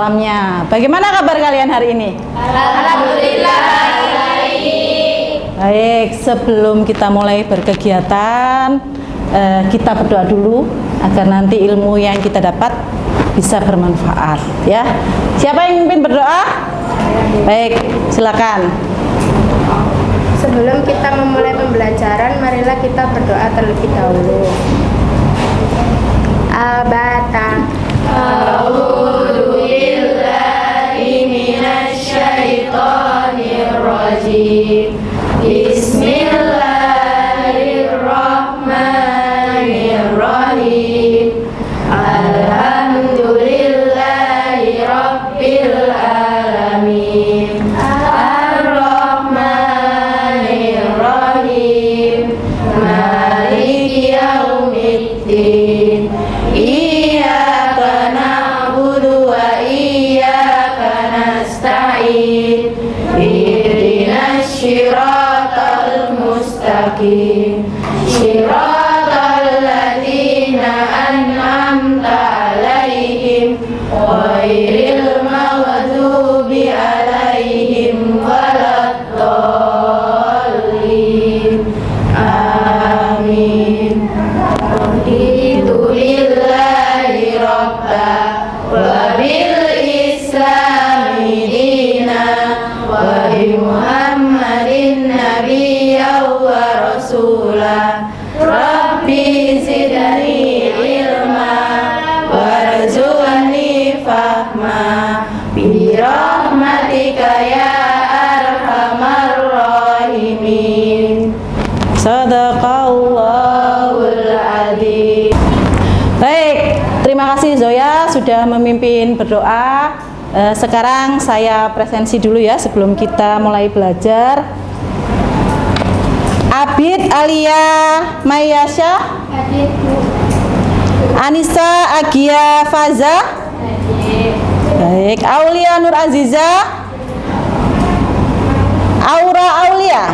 salamnya. Bagaimana kabar kalian hari ini? Alhamdulillah. Baik, sebelum kita mulai berkegiatan, kita berdoa dulu agar nanti ilmu yang kita dapat bisa bermanfaat, ya. Siapa yang mimpin berdoa? Baik, silakan. Sebelum kita memulai pembelajaran, marilah kita berdoa terlebih dahulu. Al-Bata. A'udzu billahi minasy syaithanir rajim. Bismillahirrahmanirrahim. Alhamdulillahi rabbil alamin. Ar-Rahmanir-Rahim. Maliki yaumiddin. Iyyaka na'budu wa iyyaka nasta'in. Ihdinas shiratal mustaqim. Shiratal ladzina an'amta 'alaihim ghairil maghdubi 'alaihim waladdallin. Amin. Raditu billahi rabba wa bil islami dina wa bi Muhammadin nabiyya wa rasula. Rabbi zidni ilma warzuqni fahma bi rahmatika ya arhamar rahimin. Sadaqallahul adzim. Baik, terima kasih Zoya sudah memimpin berdoa. Sekarang saya presensi dulu ya sebelum kita mulai belajar. Abid Alia Mayasya, Anissa Agia Faza, baik. Aulia Nur Aziza, Aura Aulia,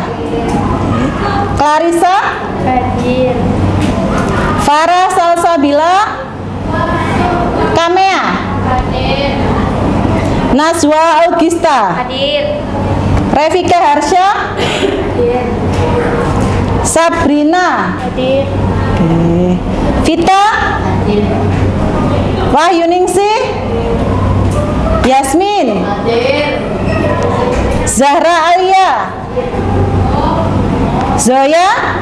Clarissa, Farah Salsabila, Kamea, Nazwa Augusta, Revika Harsha, Sabrina, Vita, Wahyuningsih, Yasmin, Zahra Alia, Zoya,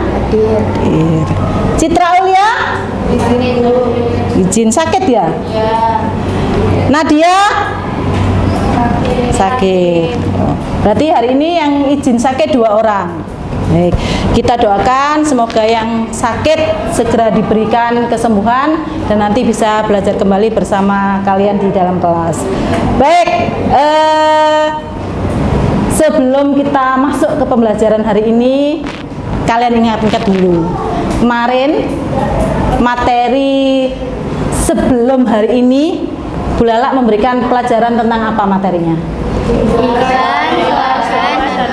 Citra Aulia, izin sakit ya? Nadia, sakit. Berarti hari ini yang izin sakit 2 orang. Baik, kita doakan semoga yang sakit segera diberikan kesembuhan dan nanti bisa belajar kembali bersama kalian di dalam kelas. Baik, sebelum kita masuk ke pembelajaran hari ini, kalian ingat-ingat dulu. Kemarin materi sebelum hari ini, Bu Lala memberikan pelajaran tentang apa materinya?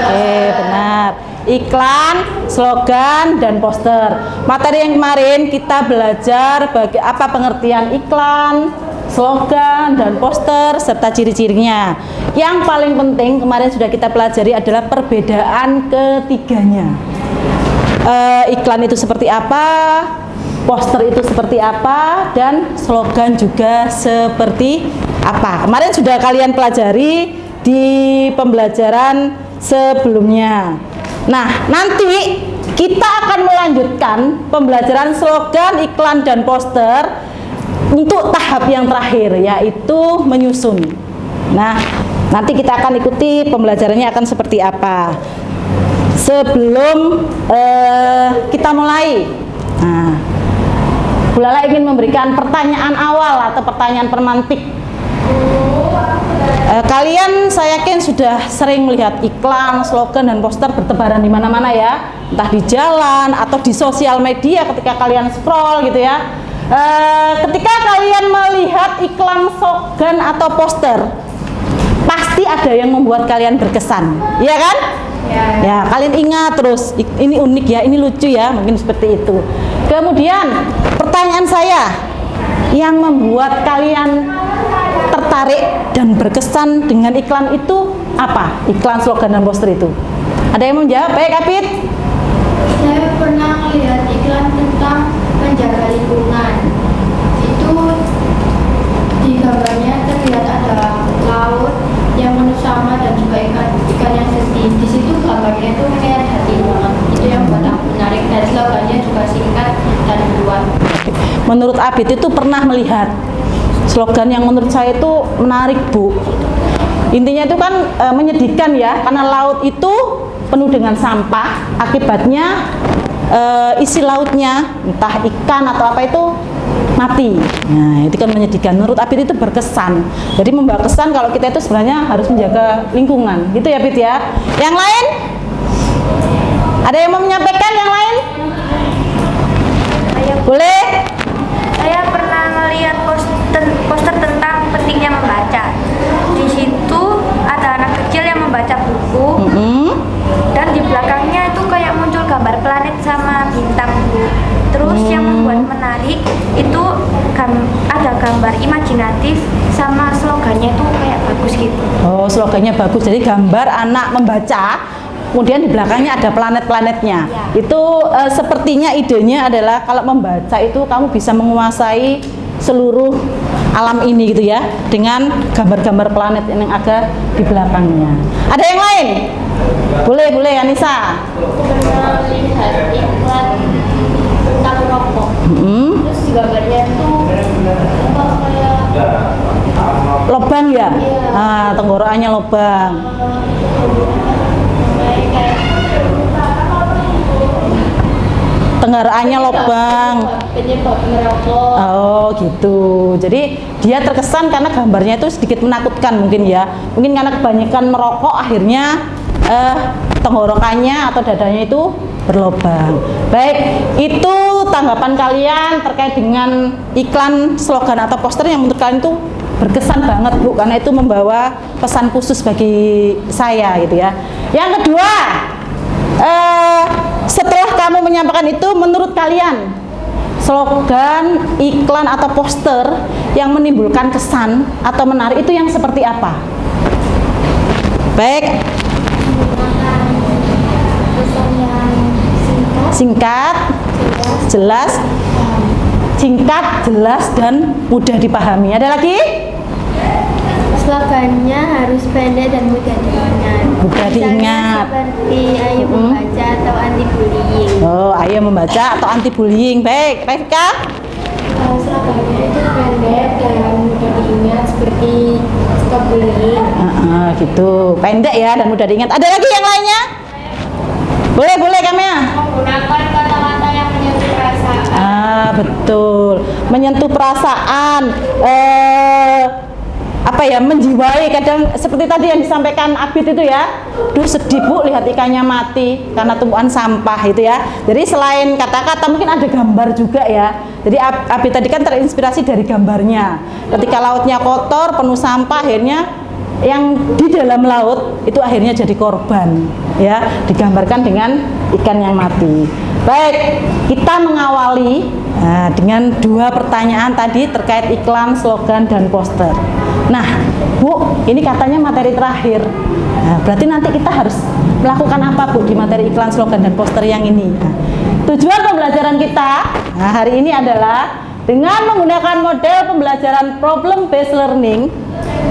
Oke, benar. Iklan, slogan, dan poster. Materi yang kemarin kita belajar apa pengertian iklan, slogan, dan poster serta ciri-cirinya. Yang paling penting kemarin sudah kita pelajari adalah perbedaan ketiganya. Iklan itu seperti apa, poster itu seperti apa, dan slogan juga seperti apa. Kemarin sudah kalian pelajari di pembelajaran sebelumnya. Nah, nanti kita akan melanjutkan pembelajaran slogan, iklan, dan poster untuk tahap yang terakhir, yaitu menyusun. Nah, nanti kita akan ikuti pembelajarannya akan seperti apa. Sebelum kita mulai, nah, Bu Lala ingin memberikan pertanyaan awal atau pertanyaan pemantik. Kalian saya yakin sudah sering melihat iklan, slogan, dan poster bertebaran di mana-mana ya, entah di jalan atau di sosial media ketika kalian scroll gitu ya. Ketika kalian melihat iklan, slogan, atau poster, pasti ada yang membuat kalian berkesan, ya kan? Ya, kalian ingat terus, ini unik ya, ini lucu ya, mungkin seperti itu. Kemudian pertanyaan saya, yang membuat kalian tertarik dan berkesan dengan iklan itu apa? Iklan, slogan, dan poster itu. Ada yang mau menjawab? Baik, Apit. Saya pernah melihat iklan tentang menjaga lingkungan. Itu di gambarnya terlihat ada laut yang penuh sama dan juga ikan yang sedih. Di situ gambarnya itu kayak hati banget. Itu yang buat aku menarik, dan slogannya juga singkat dan kuat. Menurut Abid itu pernah melihat slogan yang menurut saya itu menarik, Bu. Intinya itu kan menyedihkan ya, karena laut itu penuh dengan sampah. Akibatnya isi lautnya, entah ikan atau apa itu mati. Nah, itu kan menyedihkan. Menurut Abid itu berkesan. Jadi membawa kesan kalau kita itu sebenarnya harus menjaga lingkungan. Gitu ya, Abid ya. Yang lain? Ada yang mau menyampaikan yang lain? Boleh? Saya pernah melihat poster tentang pentingnya membaca. Di situ ada anak kecil yang membaca buku, dan di belakangnya itu kayak muncul gambar planet sama bintang, Bu. Terus yang membuat menarik itu ada gambar imajinatif sama slogannya itu kayak bagus gitu. Oh, slogannya bagus. Jadi gambar anak membaca, kemudian di belakangnya ada planet-planetnya. Ya. Itu sepertinya idenya adalah kalau membaca itu kamu bisa menguasai seluruh alam ini gitu ya, dengan gambar-gambar planet yang ada di belakangnya. Ada yang lain? Boleh Anissa. Pernah lihat iklan tentang rokok. Terus gambarnya itu kayak Lobang ya? Iya. Nah, tenggorokannya lobang. Tenggorokannya lobang. penyebab merokok. Oh gitu. Jadi dia terkesan karena gambarnya itu sedikit menakutkan mungkin ya. Mungkin karena kebanyakan merokok akhirnya tenggorokannya atau dadanya itu berlobang. Baik, itu tanggapan kalian terkait dengan iklan, slogan atau poster yang menurut kalian itu berkesan banget, Bu, karena itu membawa pesan khusus bagi saya gitu ya. Yang kedua, setelah kamu menyampaikan itu, menurut kalian slogan, iklan atau poster yang menimbulkan kesan atau menarik itu yang seperti apa? Baik, singkat, jelas, dan mudah dipahami. Ada lagi? Slogannya harus pendek dan mudah diingat. Mudah diingat. Seperti ayo membaca atau anti bullying. Oh, ayo membaca atau anti bullying. Baik, Revka? Slogannya itu pendek dan mudah diingat seperti stop bullying. Gitu. Pendek ya dan mudah diingat. Ada lagi yang lainnya? Boleh Kamea. Menggunakan kata-kata yang menyentuh perasaan. Betul. Menyentuh perasaan. Menjiwai. Kadang seperti tadi yang disampaikan Abid itu ya. Duh, sedih, Bu, lihat ikannya mati karena tumpukan sampah itu ya. Jadi selain kata-kata mungkin ada gambar juga ya. Jadi Abid tadi kan terinspirasi dari gambarnya. Ketika lautnya kotor, penuh sampah, akhirnya yang di dalam laut itu akhirnya jadi korban ya, digambarkan dengan ikan yang mati. Baik, kita mengawali dengan dua pertanyaan tadi terkait iklan, slogan, dan poster. Nah, Bu, ini katanya materi terakhir. Berarti nanti kita harus melakukan apa, Bu, di materi iklan, slogan, dan poster yang ini? Tujuan pembelajaran kita hari ini adalah dengan menggunakan model pembelajaran problem based learning,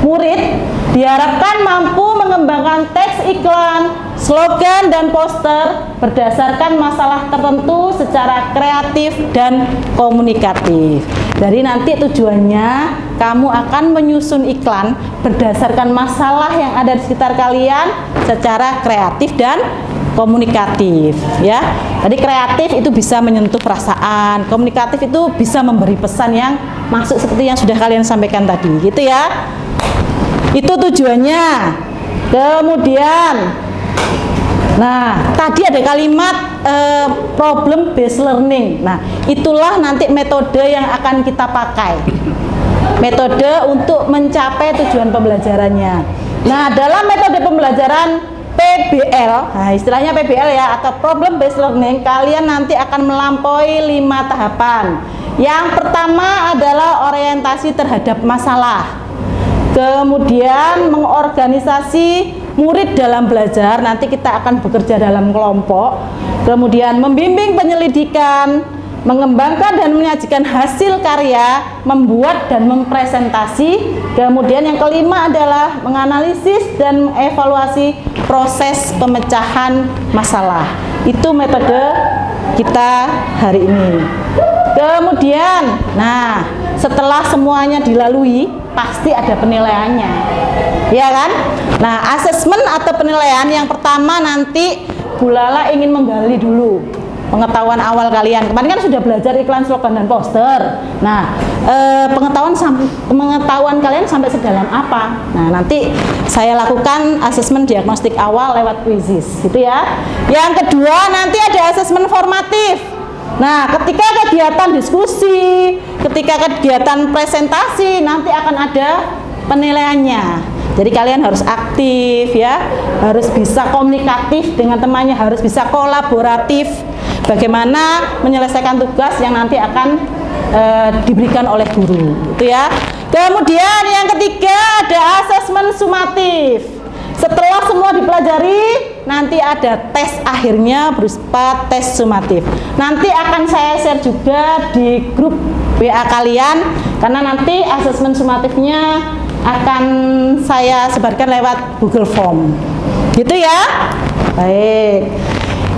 murid diharapkan mampu mengembangkan teks iklan, slogan, dan poster berdasarkan masalah tertentu secara kreatif dan komunikatif. Jadi nanti tujuannya kamu akan menyusun iklan berdasarkan masalah yang ada di sekitar kalian secara kreatif dan komunikatif ya. Jadi kreatif itu bisa menyentuh perasaan, komunikatif itu bisa memberi pesan yang masuk seperti yang sudah kalian sampaikan tadi gitu ya. Itu tujuannya. Kemudian tadi ada kalimat problem based learning. Nah, itulah nanti metode yang akan kita pakai. Metode untuk mencapai tujuan pembelajarannya. Nah, dalam metode pembelajaran PBL, istilahnya PBL ya, atau problem based learning, kalian nanti akan melampaui 5 tahapan. Yang pertama adalah orientasi terhadap masalah. kemudian mengorganisasi murid dalam belajar, nanti kita akan bekerja dalam kelompok, kemudian membimbing penyelidikan, mengembangkan dan menyajikan hasil karya, membuat dan mempresentasi, kemudian yang kelima adalah menganalisis dan mengevaluasi proses pemecahan masalah. Itu metode kita hari ini. Kemudian, nah setelah semuanya dilalui, pasti ada penilaiannya, ya kan? Nah, asesmen atau penilaian yang pertama nanti Bu Lala ingin menggali dulu pengetahuan awal kalian. Kemarin kan sudah belajar iklan, slogan, dan poster. Nah, pengetahuan kalian sampai sedalam apa? Nah, nanti saya lakukan asesmen diagnostik awal lewat quizzes, gitu ya. Yang kedua, nanti ada asesmen formatif. Nah, ketika kegiatan diskusi, ketika kegiatan presentasi, nanti akan ada penilaiannya. Jadi kalian harus aktif ya, harus bisa komunikatif dengan temannya, harus bisa kolaboratif. Bagaimana menyelesaikan tugas yang nanti akan diberikan oleh guru, itu ya. Kemudian yang ketiga ada asesmen sumatif. Setelah semua dipelajari, nanti ada tes akhirnya berupa tes sumatif. Nanti akan saya share juga di grup WA kalian, karena nanti asesmen sumatifnya akan saya sebarkan lewat Google Form. Gitu ya. Baik.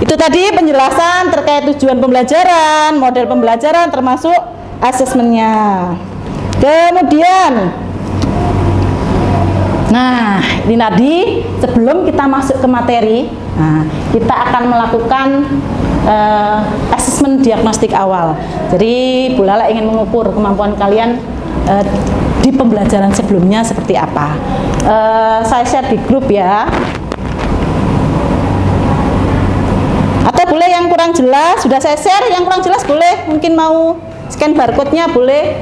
Itu tadi penjelasan terkait tujuan pembelajaran, model pembelajaran termasuk asesmennya. Kemudian, nah ini tadi sebelum kita masuk ke materi, nah, kita akan melakukan asesmen diagnostik awal. Jadi Bu Lala ingin mengukur kemampuan kalian di pembelajaran sebelumnya seperti apa. Saya share di grup ya. Atau boleh yang kurang jelas, sudah saya share, yang kurang jelas boleh, mungkin mau scan barcode-nya boleh.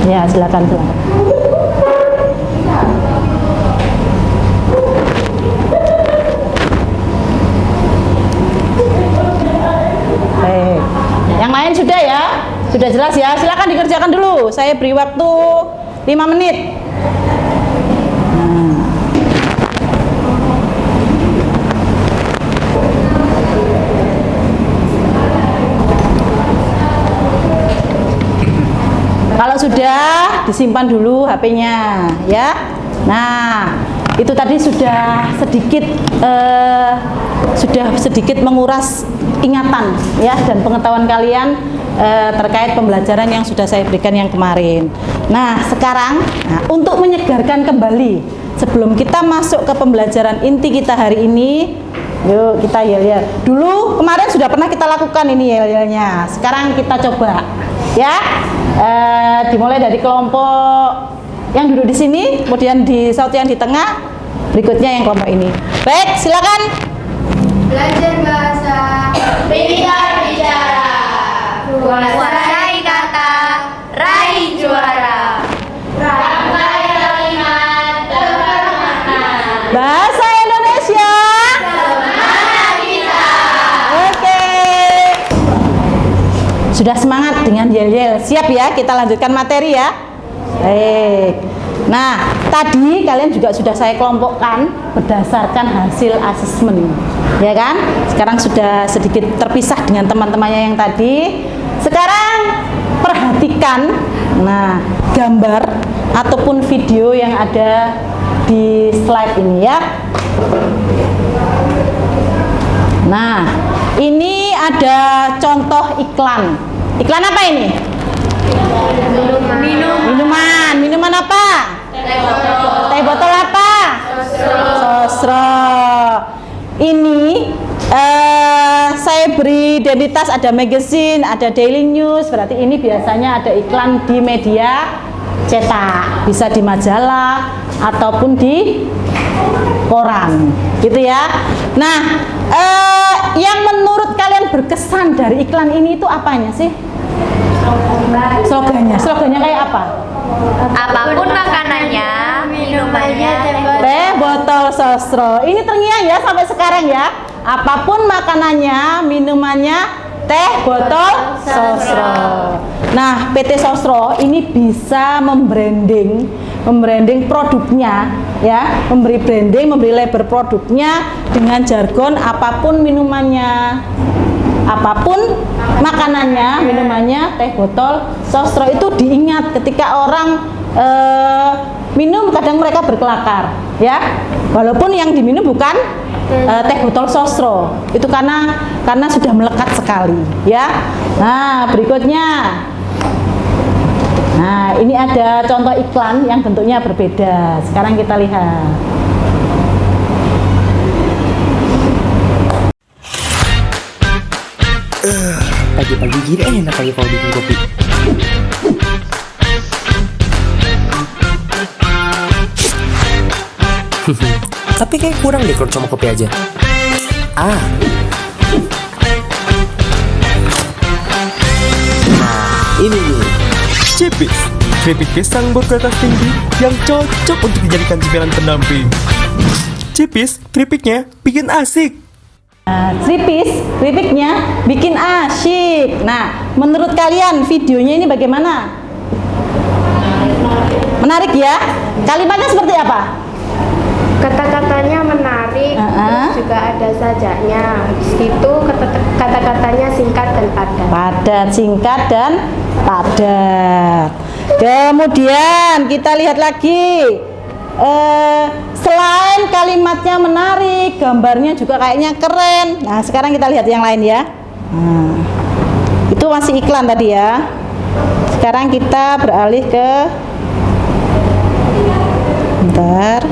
Ya, silakan. Baik. Yang lain sudah ya? Sudah jelas ya? Silakan dikerjakan dulu. Saya beri waktu 5 menit. Kalau sudah, disimpan dulu HP-nya ya. Nah, itu tadi sudah sedikit menguras ingatan ya dan pengetahuan kalian terkait pembelajaran yang sudah saya berikan yang kemarin. Nah, sekarang untuk menyegarkan kembali sebelum kita masuk ke pembelajaran inti kita hari ini, yuk kita yel-yel. Dulu kemarin sudah pernah kita lakukan ini yel-yelnya. Sekarang kita coba ya. Dimulai dari kelompok yang duduk di sini, kemudian di saut yang di tengah, berikutnya yang kelompok ini. Baik, silakan. Belajar bahasa, Pintar bicara, kuasai kata, raih juara. Rangkai kalimat bermakna. Bahasa Indonesia. Semangat kita. Oke. Sudah semangat dengan yel-yel. Siap ya, kita lanjutkan materi ya. Baik. Nah, tadi kalian juga sudah saya kelompokkan berdasarkan hasil asesmen, ya kan? Sekarang sudah sedikit terpisah dengan teman-temannya yang tadi. Sekarang perhatikan, nah, gambar ataupun video yang ada di slide ini ya. Nah, ini ada contoh iklan. Iklan apa ini? Minuman apa? Teh botol apa? Sosro. Ini saya beri identitas, ada magazine, ada daily news. Berarti ini biasanya ada iklan di media cetak, bisa di majalah ataupun di koran, gitu ya. Nah, yang menurut kalian berkesan dari iklan ini itu apanya sih? Slogannya kayak apa? Apapun makanannya, minumannya, Teh botol sosro. Ini terngiang ya sampai sekarang ya. Apapun makanannya, minumannya Teh botol sosro. Nah, PT Sosro ini bisa membranding produknya, ya, memberi branding, memberi label produknya dengan jargon apapun minumannya, apapun makanannya, minumannya, teh botol sosro itu diingat ketika orang minum, kadang mereka berkelakar, ya, walaupun yang diminum bukan teh botol sosro, itu karena sudah melekat sekali, ya. Nah, berikutnya, nah ini ada contoh iklan yang bentuknya berbeda. Sekarang kita lihat. Pagi-pagi gini enak kali kalau bikin kopi. Tapi kayak kurang deh kalau cuma kopi aja. Nah, ini nih. Cipis, keripik pisang berkualitas tinggi yang cocok untuk dijadikan cemilan pendamping. Cipis, keripiknya bikin asik. Nah, keripiknya bikin asyik. Nah, menurut kalian videonya ini bagaimana? Menarik ya? Kalimatnya seperti apa? Kata-katanya menarik, terus juga ada sajaknya. Habis itu kata-katanya singkat dan padat. Padat, singkat dan padat. Kemudian kita lihat lagi. Selain kalimatnya menarik, gambarnya juga kayaknya keren. Nah, sekarang kita lihat yang lain ya. Nah, itu masih iklan tadi ya. Sekarang kita beralih ke, bentar.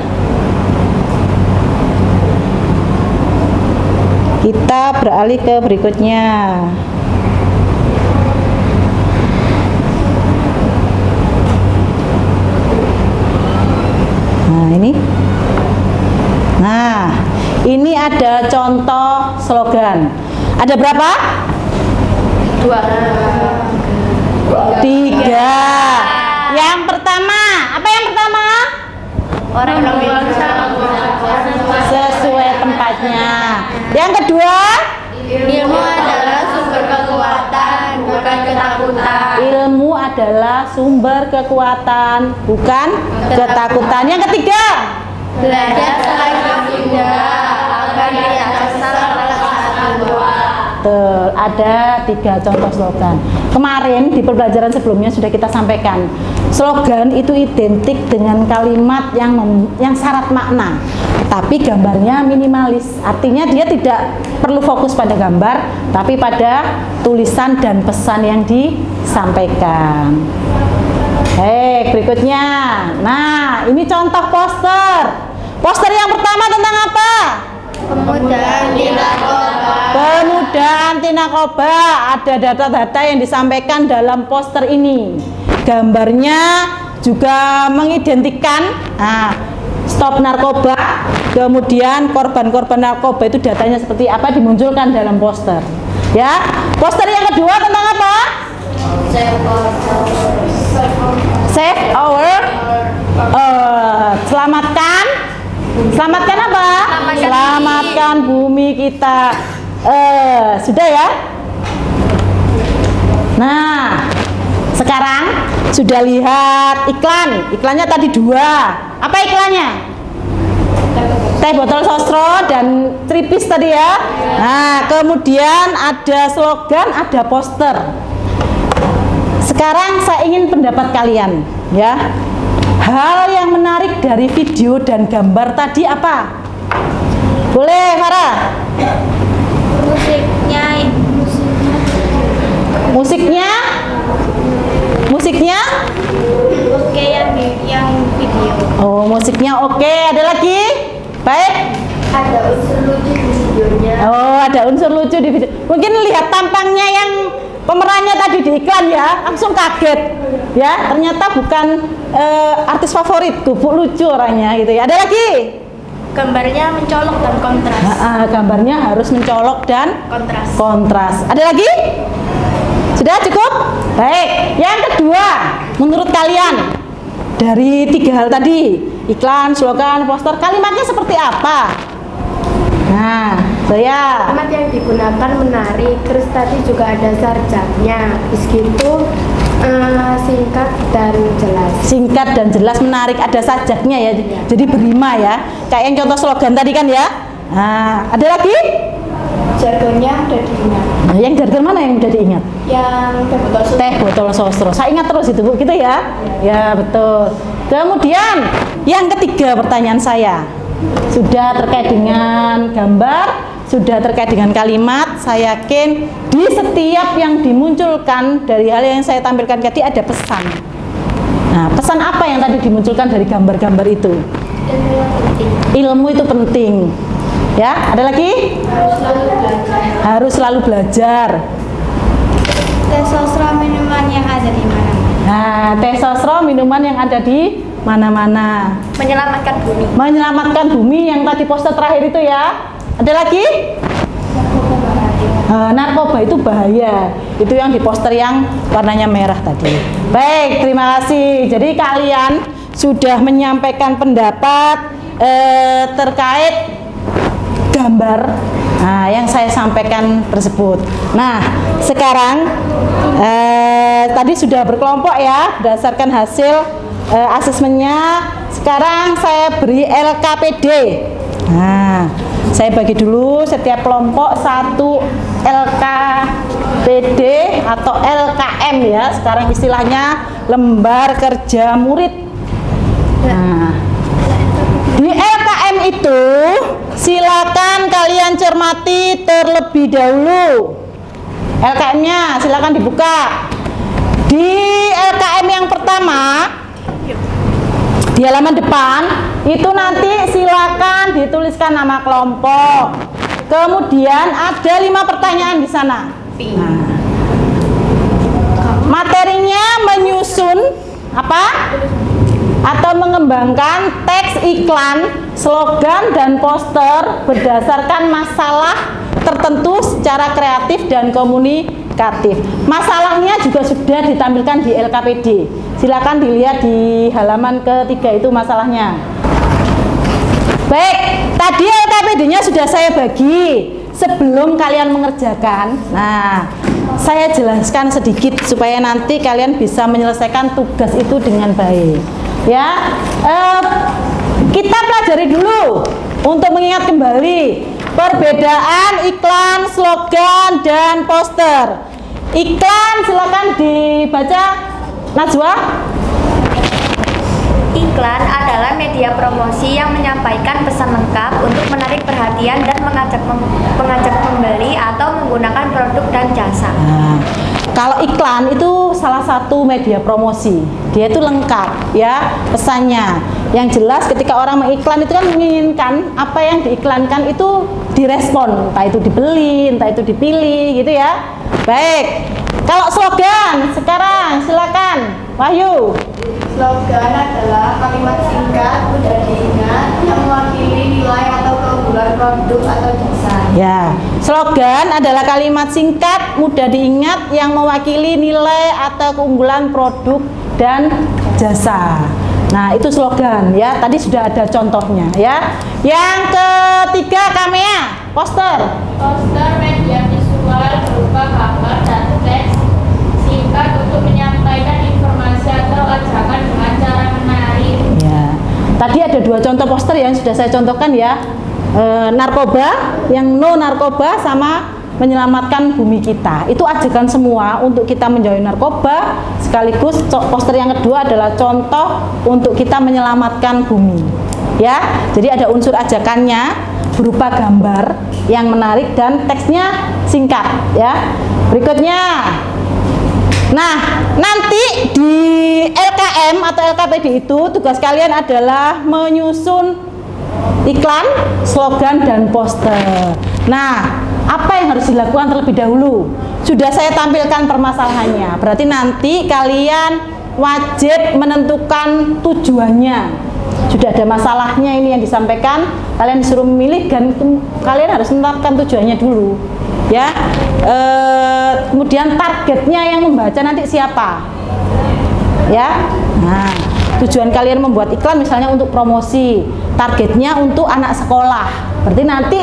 Kita beralih ke berikutnya. Nah, ini. Nah, ini ada contoh slogan. Ada berapa? 2. 3. Yang pertama, apa yang pertama? Orang Sesuai tempatnya. Yang kedua, ilmu adalah sumber kekuatan, bukan ketakutan. ilmu adalah sumber kekuatan, bukan ketakutan. Yang ketiga, Belajar selain indah akan diasah salah doa. ada 3 contoh slogan. Kemarin di pembelajaran sebelumnya sudah kita sampaikan, slogan itu identik dengan kalimat yang syarat makna, tapi gambarnya minimalis. Artinya dia tidak perlu fokus pada gambar, tapi pada tulisan dan pesan yang disampaikan. Berikutnya. Nah, ini contoh poster. Poster yang pertama tentang apa? Pemuda anti narkoba. Pemuda anti narkoba. Ada data-data yang disampaikan dalam poster ini. Gambarnya juga mengidentikan stop narkoba, kemudian korban-korban narkoba itu datanya seperti apa dimunculkan dalam poster. Ya, poster yang kedua tentang apa? Save our selamatkan apa? Selamatkan bumi kita. Sudah ya? Nah, sekarang sudah lihat iklannya tadi 2. Apa iklannya? Teh botol sosro dan tripis tadi ya. Nah, kemudian ada slogan, ada poster. Sekarang saya ingin pendapat kalian, ya. Hal yang menarik dari video dan gambar tadi apa? Boleh, Farah? Musiknya? Oke, yang video. Oh, musiknya oke. Ada lagi? Baik. Ada unsur lucu di videonya. Oh, ada unsur lucu di video. Mungkin lihat tampangnya yang pemerannya tadi di iklan ya, langsung kaget. Ya, ternyata bukan artis favoritku, Bu, lucu orangnya gitu ya. Ada lagi? Gambarnya mencolok dan kontras. Gambarnya harus mencolok dan kontras. Ada lagi? Sudah cukup? Baik. Yang kedua, menurut kalian dari 3 hal tadi, iklan, slogan, poster, kalimatnya seperti apa? Nah, Ya. Kalimat yang digunakan menarik, terus tadi juga ada sarjanya. Habis gitu singkat dan jelas. Singkat dan jelas, menarik, ada sajaknya ya. Jadi berima ya. Kayak yang contoh slogan tadi kan ya. Nah, ada lagi? Jargonnya udah diingat. Nah, yang jargon mana yang udah diingat? Yang Teh botol sosro. Saya ingat terus itu Bu, gitu ya. Ya, betul. Kemudian yang ketiga pertanyaan saya. Sudah terkait dengan gambar, sudah terkait dengan kalimat. Saya yakin di setiap yang dimunculkan dari hal yang saya tampilkan tadi ada pesan. Nah, pesan apa yang tadi dimunculkan dari gambar-gambar itu? Ilmu itu penting. Ya, ada lagi? Harus selalu belajar. Teh sosro minuman yang ada di mana? Nah, teh sosro minuman yang ada di mana-mana. Menyelamatkan bumi. Menyelamatkan bumi yang tadi poster terakhir itu ya. Ada lagi? Narkoba itu bahaya. Itu yang di poster yang warnanya merah tadi. Baik, terima kasih. Jadi kalian sudah menyampaikan pendapat terkait gambar yang saya sampaikan tersebut. Nah, sekarang tadi sudah berkelompok ya berdasarkan hasil asesmennya. Sekarang saya beri LKPD. Nah, saya bagi dulu setiap kelompok satu LKPD atau LKM ya. Sekarang istilahnya lembar kerja murid. Nah, di LKM itu silakan kalian cermati terlebih dahulu. LKM-nya silakan dibuka. Di LKM yang pertama di halaman depan itu nanti silakan dituliskan nama kelompok. Kemudian ada 5 pertanyaan di sana. Nah, materinya menyusun apa? Atau mengembangkan teks iklan, slogan dan poster berdasarkan masalah tertentu secara kreatif dan komunikatif. Masalahnya juga sudah ditampilkan di LKPD. Silakan dilihat di halaman ketiga itu masalahnya. Baik, tadi LKPD-nya sudah saya bagi. Sebelum kalian mengerjakan, nah, saya jelaskan sedikit supaya nanti kalian bisa menyelesaikan tugas itu dengan baik. Ya, kita pelajari dulu untuk mengingat kembali perbedaan iklan, slogan, dan poster. Iklan silakan dibaca, Najwa. Iklan adalah media promosi yang menyampaikan pesan lengkap untuk menarik perhatian dan mengajak membeli atau menggunakan produk dan jasa. Nah, kalau iklan itu salah satu media promosi, dia itu lengkap ya pesannya. Yang jelas ketika orang mengiklan itu kan menginginkan apa yang diiklankan itu direspon, entah itu dibeli, entah itu dipilih gitu ya. Baik, kalau slogan sekarang silakan Wahyu. Slogan adalah kalimat singkat, mudah diingat, yang mewakili nilai atau keunggulan produk atau jasa. Ya, slogan adalah kalimat singkat, mudah diingat, yang mewakili nilai atau keunggulan produk dan jasa. Nah, itu slogan ya. Tadi sudah ada contohnya ya. Yang ketiga, Kamea, poster. Poster media visual berupa gambar dan teks singkat untuk menyampaikan informasi atau ajakan dengan cara menarik. Ya. Tadi ada 2 contoh poster yang sudah saya contohkan ya. Narkoba, yang no narkoba sama menyelamatkan bumi kita. Itu ajakan semua untuk kita menjauhi narkoba, sekaligus poster yang kedua adalah contoh untuk kita menyelamatkan bumi. Ya. Jadi ada unsur ajakannya berupa gambar yang menarik dan teksnya singkat ya. Berikutnya. Nah, nanti di LKM atau LKPD itu tugas kalian adalah menyusun iklan, slogan, dan poster. Nah, apa yang harus dilakukan terlebih dahulu? Sudah saya tampilkan permasalahannya. Berarti nanti kalian wajib menentukan tujuannya. Sudah ada masalahnya ini yang disampaikan, kalian disuruh memilih dan kalian harus menetapkan tujuannya dulu. Ya, kemudian targetnya yang membaca nanti siapa? Ya, nah, tujuan kalian membuat iklan misalnya untuk promosi, targetnya untuk anak sekolah. Berarti nanti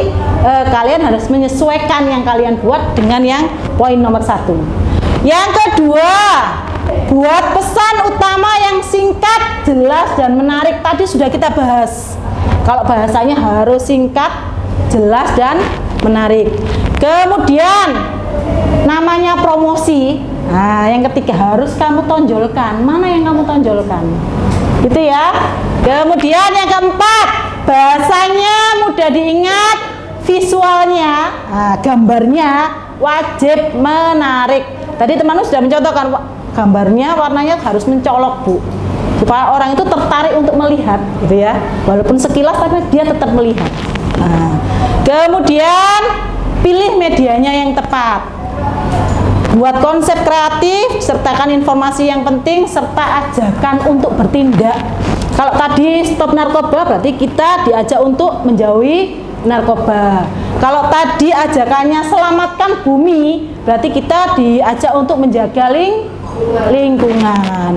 kalian harus menyesuaikan yang kalian buat dengan yang poin nomor 1. Yang kedua, buat pesan utama yang singkat, jelas, dan menarik. Tadi sudah kita bahas. Kalau bahasanya harus singkat, jelas, dan menarik. Kemudian, namanya promosi. Nah, yang ketiga harus kamu tonjolkan. Mana yang kamu tonjolkan? Gitu ya. Kemudian yang keempat, bahasanya mudah diingat, visualnya, gambarnya wajib menarik. Tadi teman-teman sudah mencontohkan gambarnya, warnanya harus mencolok, Bu, supaya orang itu tertarik untuk melihat, gitu ya. Walaupun sekilas, tapi dia tetap melihat. Nah, kemudian pilih medianya yang tepat. Buat konsep kreatif, sertakan informasi yang penting, serta ajakan untuk bertindak. Kalau tadi stop narkoba, berarti kita diajak untuk menjauhi narkoba. Kalau tadi ajakannya selamatkan bumi, berarti kita diajak untuk menjaga lingkungan.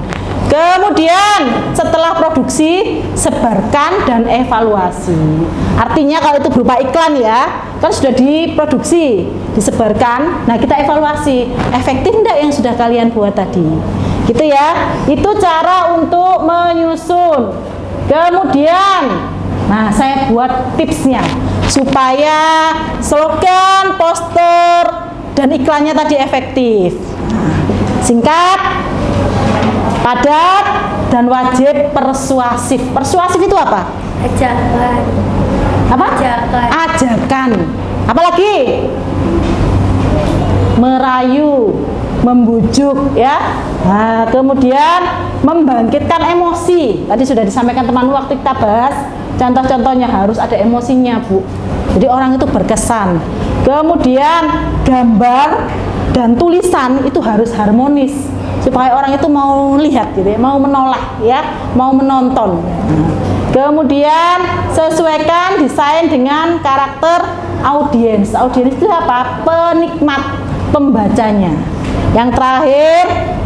Kemudian setelah produksi, sebarkan dan evaluasi. Artinya kalau itu berupa iklan ya, kan sudah diproduksi, disebarkan. Nah, kita evaluasi, efektif enggak yang sudah kalian buat tadi. Gitu ya. Itu cara untuk menyusun. Kemudian, nah saya buat tipsnya supaya slogan, poster, dan iklannya tadi efektif. Singkat, padat, dan wajib persuasif. Persuasif itu apa? Ajakan. Apa? Ajakan. Ajakan. Apalagi? Merayu, membujuk, ya. Nah, kemudian membangkitkan emosi. Tadi sudah disampaikan teman waktu kita bahas. Contoh-contohnya harus ada emosinya, Bu. Jadi orang itu berkesan. Kemudian gambar dan tulisan itu harus harmonis supaya orang itu mau lihat, gitu ya, mau menolak, ya, mau menonton. Kemudian sesuaikan desain dengan karakter audiens. Audiens itu apa? Penikmat, pembacanya. Yang terakhir,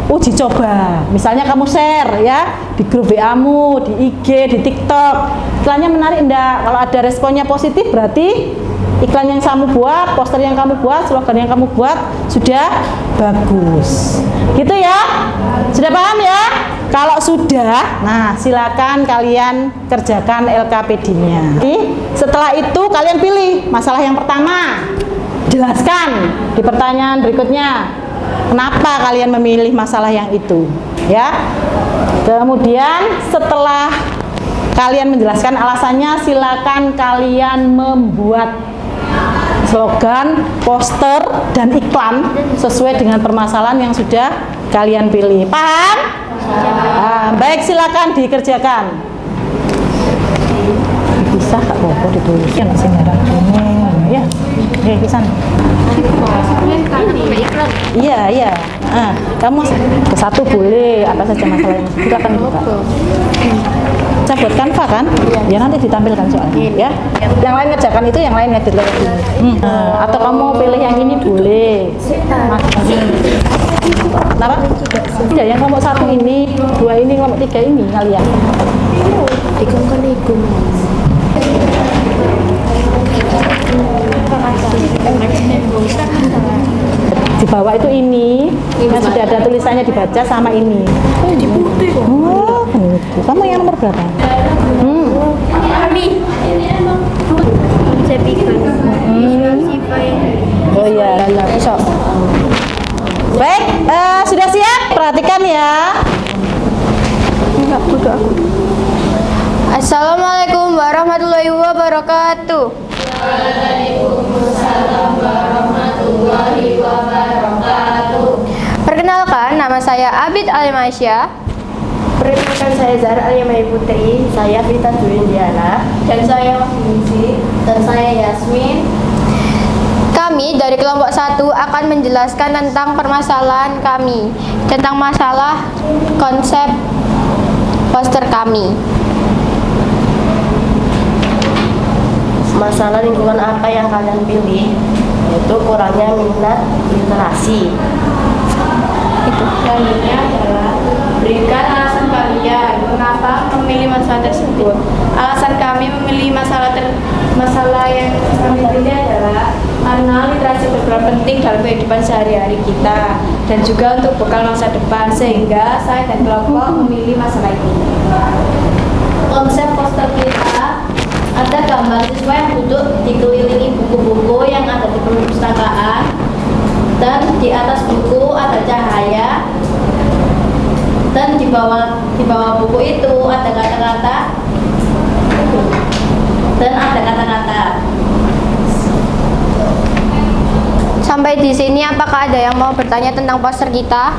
uji coba. Misalnya kamu share ya di grup WA-mu, di IG, di TikTok. Iklannya menarik enggak? Kalau ada responnya positif, berarti iklan yang kamu buat, poster yang kamu buat, slogan yang kamu buat sudah bagus. Gitu ya? Sudah paham ya? Kalau sudah, nah silakan kalian kerjakan LKPD-nya. Setelah itu kalian pilih masalah yang pertama. Jelaskan di pertanyaan berikutnya kenapa kalian memilih masalah yang itu, ya. Kemudian setelah kalian menjelaskan alasannya, silakan kalian membuat slogan, poster, dan iklan sesuai dengan permasalahan yang sudah kalian pilih. Paham? Nah, baik, silakan dikerjakan. Bisa Kak Bobo dituliskan masih merah ini, ya. Oke, bisa. Iya. Kamu ke satu boleh, apa saja masalah yang silakan buka. Saya buat Canva kan? Ya nanti ditampilkan soalnya, ya. Yang lain ngerjakan itu, yang lain ngedit lewat ini. Atau kamu pilih yang ini boleh. Kenapa? Tidak, yang kelompok 1 ini, 2 ini, kelompok 3 ini kalian. Di bawah itu ini yang sudah ada tulisannya dibaca sama ini. Oh, begitu. Kamu yang nomor berapa? Oh iya, besok. Baik, sudah siap? Perhatikan ya. Assalamualaikum warahmatullahi wabarakatuh. Waalaikumsalam warahmatullahi wabarakatuh. Perkenalkan, nama saya Abid Alimasya. Perkenalkan, saya Zahra Alyamai Putri. Saya Vita Duindiana. Dan saya Wahyuningsi. Dan saya Yasmin. Kami dari kelompok 1 akan menjelaskan tentang permasalahan kami, tentang masalah konsep poster kami. Masalah lingkungan apa yang kalian pilih? Yaitu kurangnya minat literasi. Selanjutnya adalah berikan alasan kalian mengapa memilih masalah tersebut. Alasan kami memilih masalah yang berperan penting dalam kehidupan sehari-hari kita dan juga untuk bekal masa depan, sehingga saya dan kelompok memilih masalah ini. Konsep poster kita ada gambar siswa yang duduk dikelilingi buku-buku yang ada di perpustakaan, dan di atas buku ada cahaya, dan di bawah buku itu ada kata-kata, dan ada kata-kata. Sampai di sini apakah ada yang mau bertanya tentang poster kita?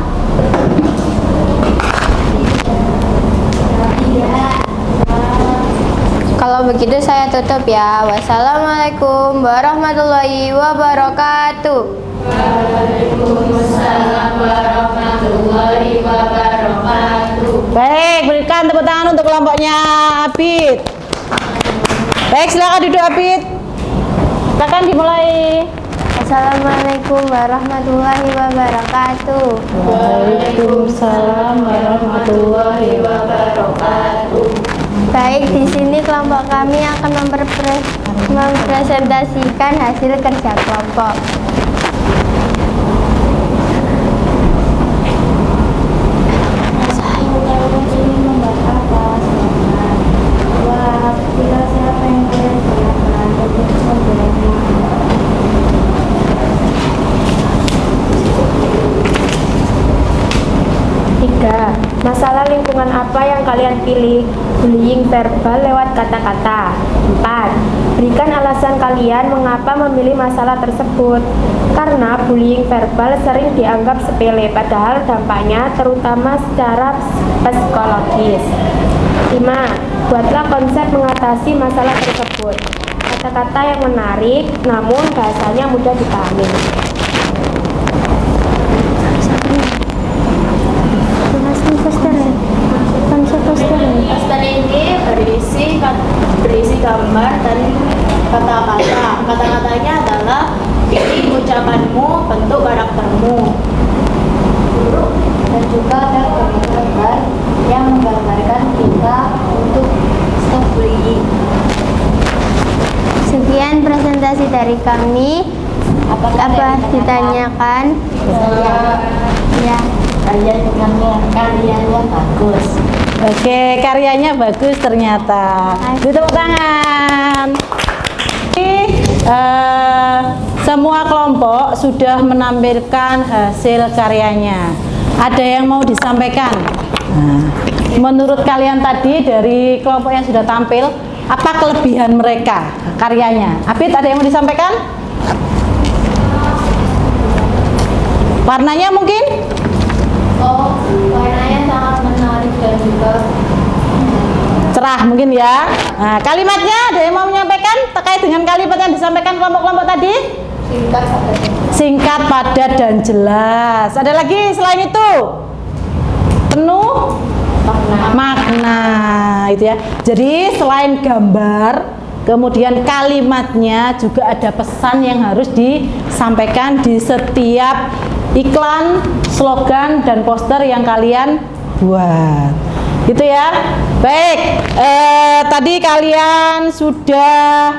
Kalau begitu saya tutup ya. Wassalamualaikum warahmatullahi wabarakatuh. Waalaikumsalam warahmatullahi wabarakatuh. Baik, berikan tepuk tangan untuk kelompoknya Abid. Baik, silakan duduk Abid. Silakan dimulai. Assalamualaikum warahmatullahi wabarakatuh. Waalaikumsalam warahmatullahi wabarakatuh. Baik, di sini kelompok kami akan mempresentasikan hasil kerja kelompok. Masalah lingkungan apa yang kalian pilih? Bullying verbal lewat kata-kata. 4. Berikan alasan kalian mengapa memilih masalah tersebut. Karena bullying verbal sering dianggap sepele, padahal dampaknya terutama secara psikologis. 5. Buatlah konsep mengatasi masalah tersebut. Kata-kata yang menarik, namun bahasanya mudah dipahami. Poster ini berisi gambar dan kata-kata. Kata-katanya adalah pilih ucapanmu, bentuk karaktermu. Dan juga ada gambar yang menggambarkan kita untuk stop bullying. Sekian presentasi dari kami. Apa ditanyakan? Ya. Karyanya bagus. Oke, karyanya bagus ternyata. Tepuk tangan. Semua kelompok sudah menampilkan hasil karyanya. Ada yang mau disampaikan? Nah, menurut kalian tadi dari kelompok yang sudah tampil, apa kelebihan mereka karyanya? Abid, ada yang mau disampaikan? Warnanya mungkin? Oh, warnanya sangat menarik dan juga Cerah mungkin ya. Nah, kalimatnya ada yang mau menyampaikan terkait dengan kalimat yang disampaikan kelompok-kelompok tadi? Singkat, padat, dan jelas. Ada lagi selain itu? Penuh makna, itu ya. Jadi selain gambar, kemudian kalimatnya juga ada pesan yang harus disampaikan di setiap iklan, slogan, dan poster yang kalian buat. Gitu ya. Baik, tadi kalian sudah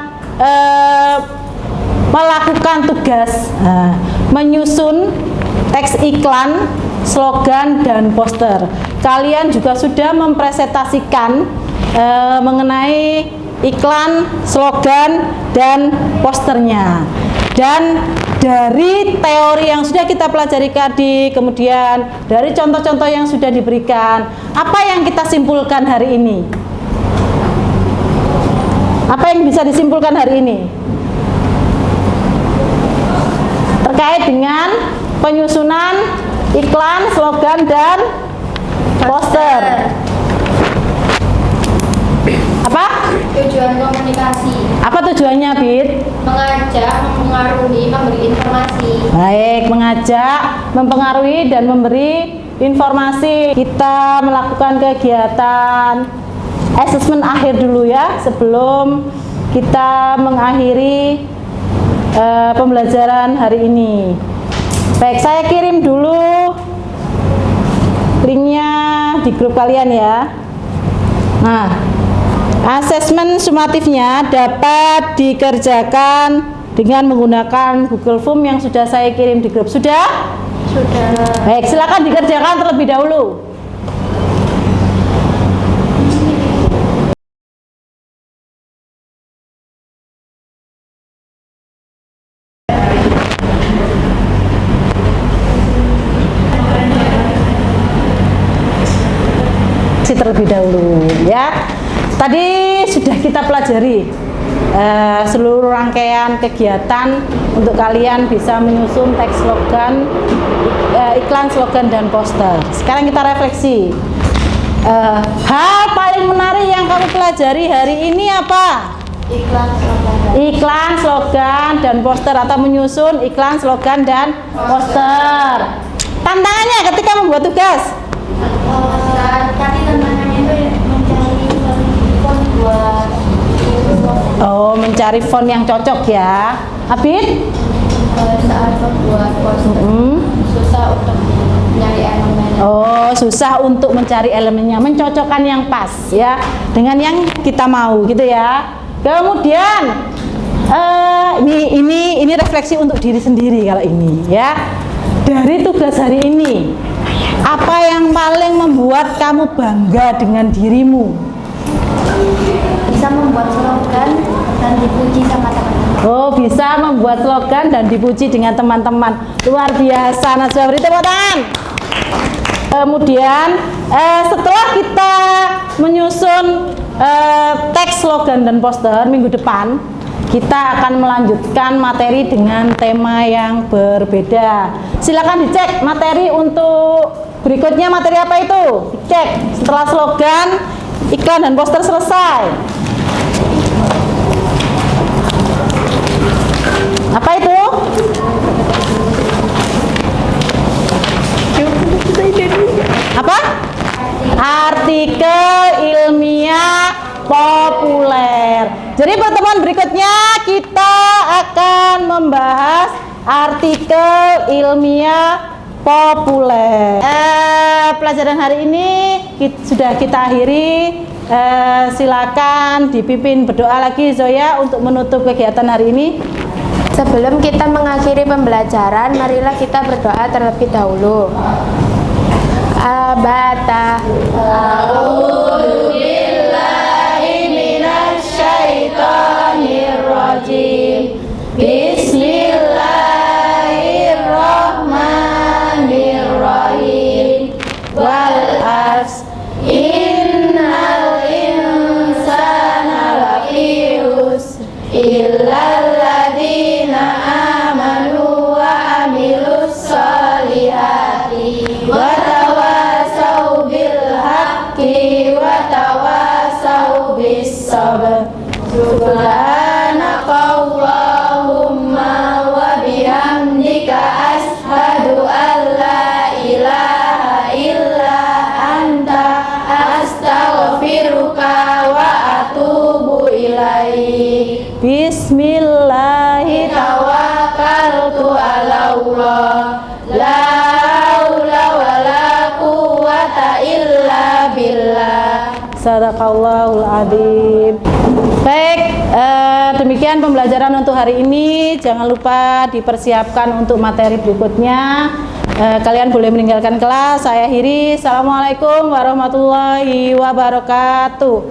melakukan tugas menyusun teks iklan, slogan, dan poster. Kalian juga sudah mempresentasikan mengenai iklan, slogan, dan posternya. Dan dari teori yang sudah kita pelajari tadi, kemudian dari contoh-contoh yang sudah diberikan, apa yang kita simpulkan hari ini? Apa yang bisa disimpulkan hari ini? Terkait dengan penyusunan iklan, slogan, dan poster. Apa? tujuan komunikasi. Apa tujuannya, Bit? Mengajak, mempengaruhi, memberi informasi. Baik, mengajak, mempengaruhi, dan memberi informasi. Kita melakukan kegiatan asesmen akhir dulu ya, sebelum kita mengakhiri pembelajaran hari ini. Baik, saya kirim dulu linknya di grup kalian ya. Nah, asesmen sumatifnya dapat dikerjakan dengan menggunakan Google Form yang sudah saya kirim di grup. Sudah? Sudah. Baik, silakan dikerjakan terlebih dahulu. Terlebih dahulu ya. Tadi sudah kita pelajari seluruh rangkaian kegiatan untuk kalian bisa menyusun teks slogan, iklan, slogan, dan poster. Sekarang kita refleksi. Hal paling menarik yang kamu pelajari hari ini apa? Iklan, slogan, dan poster, atau menyusun iklan, slogan, dan poster. Tantangannya ketika membuat tugas. Tadi tantangannya itu mencari font buat Oh, mencari font yang cocok ya. Abid? saat membuat poster susah untuk mencari elemen. Oh, susah untuk mencari elemennya, mencocokkan yang pas ya dengan yang kita mau gitu ya. Kemudian ini refleksi untuk diri sendiri kalau ini ya. Dari tugas hari ini, apa yang paling membuat kamu bangga dengan dirimu? Bisa membuat slogan dan dipuji sama teman-teman. Oh, bisa membuat slogan dan dipuji dengan teman-teman. Luar biasa. Najwa, beri tepuk tangan. Kemudian setelah kita menyusun teks, slogan, dan poster, minggu depan kita akan melanjutkan materi dengan tema yang berbeda. Silakan dicek materi untuk berikutnya. Materi apa itu? Dicek setelah slogan, iklan, dan poster selesai. Apa itu? Apa? Artikel ilmiah populer. Jadi pertemuan berikutnya kita akan membahas artikel ilmiah populer. Pelajaran hari ini sudah kita akhiri. Silakan dipimpin berdoa lagi Zoya untuk menutup kegiatan hari ini. Sebelum kita mengakhiri pembelajaran, marilah kita berdoa terlebih dahulu. Abata. A'udzubillahiminasyaitonirrajim. Bismillahirrahmanirrahim. Wal as innal insana lafi khusr illal ladzina amanu wa amilus solihati wa tawasau bil haqqi wa tawasau bis sabr. Subhanakallahumma wa bihamdika ashhadu an la ilaha illa anta astaghfiruka wa atubu ilaik. Bismillahi tawakkaltu ala Allah, la haula wala quwwata illa billah. Sadaqallahul adzim. Baik, demikian pembelajaran untuk hari ini. Jangan lupa dipersiapkan untuk materi berikutnya. Kalian boleh meninggalkan kelas. Saya akhiri. Assalamualaikum warahmatullahi wabarakatuh.